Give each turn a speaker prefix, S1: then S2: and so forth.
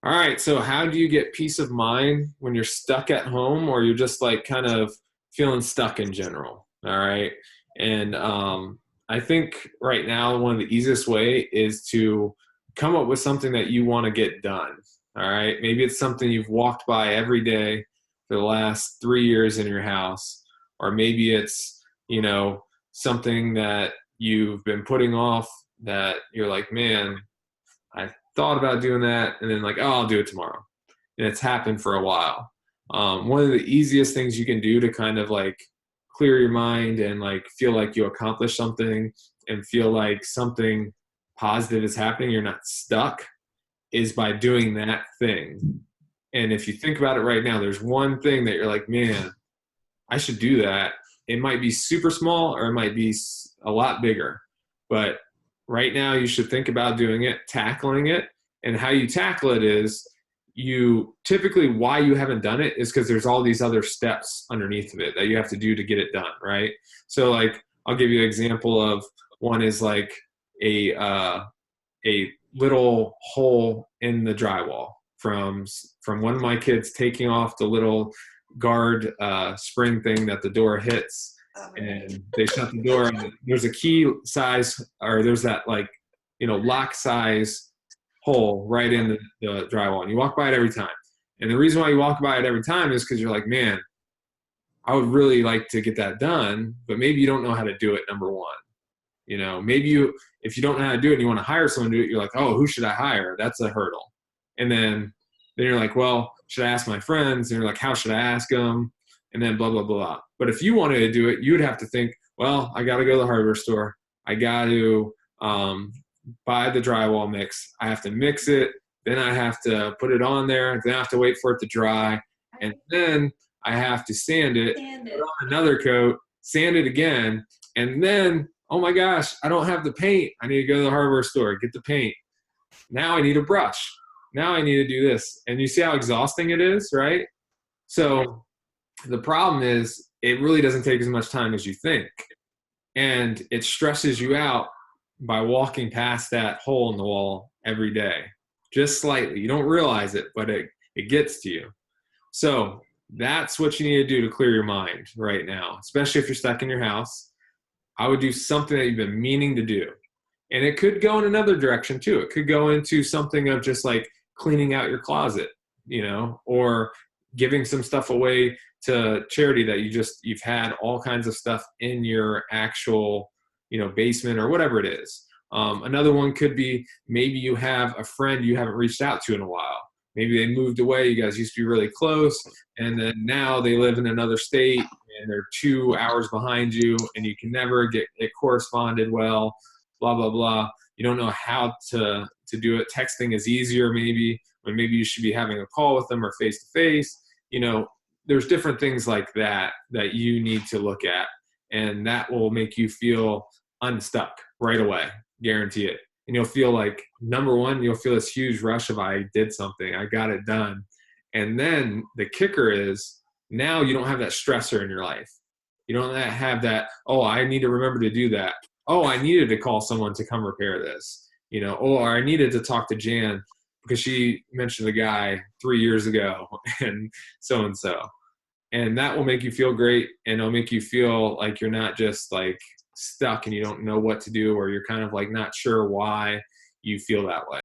S1: All right, so how do you get peace of mind when you're stuck at home or you're just like kind of feeling stuck in general? All right. And I think right now one of the easiest way is to come up with something that you want to get done. All right. Maybe it's something you've walked by every day for the last 3 years in your house, or maybe it's, you know, something that you've been putting off that you're like, man, I thought about doing that, and then like, oh, I'll do it tomorrow, and it's happened for a while. One of the easiest things you can do to kind of like clear your mind and like feel like you accomplished something and feel like something positive is happening, you're not stuck, is by doing that thing. And if you think about it right now, there's one thing that you're like, man, I should do that. It might be super small or it might be a lot bigger, but right now you should think about doing it, tackling it. And how you tackle it is you typically, why you haven't done it is because there's all these other steps underneath of it that you have to do to get it done, right? So like I'll give you an example of one is like a little hole in the drywall from one of my kids taking off the little guard spring thing that the door hits, and they shut the door, and there's a key size, or there's that like, lock size hole right in the drywall, and you walk by it every time. And the reason why you walk by it every time is because you're like, man, I would really like to get that done, but maybe you don't know how to do it, number one. Maybe if you don't know how to do it and you want to hire someone to do it, you're like, oh, who should I hire? That's a hurdle. And then you're like, well, should I ask my friends? And you're like, how should I ask them? And then blah, blah, blah. But if you wanted to do it, you'd have to think, well, I got to go to the hardware store. I got to buy the drywall mix. I have to mix it. Then I have to put it on there. Then I have to wait for it to dry. And then I have to sand it, put on another coat, sand it again. And then, oh my gosh, I don't have the paint. I need to go to the hardware store, get the paint. Now I need a brush. Now I need to do this. And you see how exhausting it is, right? So the problem is it really doesn't take as much time as you think. And it stresses you out by walking past that hole in the wall every day, just slightly. You don't realize it, but it gets to you. So that's what you need to do to clear your mind right now, especially if you're stuck in your house. I would do something that you've been meaning to do. And it could go in another direction too. It could go into something of just like cleaning out your closet, or giving some stuff away to charity that you've had all kinds of stuff in your actual, basement or whatever it is. Another one could be maybe you have a friend you haven't reached out to in a while. Maybe they moved away. You guys used to be really close, and then now they live in another state and they're 2 hours behind you, and you can never get it corresponded well. Blah blah blah. You don't know how to do it. Texting is easier, maybe, when maybe you should be having a call with them or face to face. There's different things like that that you need to look at, and that will make you feel unstuck right away. Guarantee it. And you'll feel like, number one, you'll feel this huge rush of I did something, I got it done. And then the kicker is now you don't have that stressor in your life. You don't have that, oh, I need to remember to do that. Oh, I needed to call someone to come repair this, or I needed to talk to Jan because she mentioned the guy 3 years ago and so and so. And that will make you feel great, and it'll make you feel like you're not just like stuck and you don't know what to do, or you're kind of like not sure why you feel that way.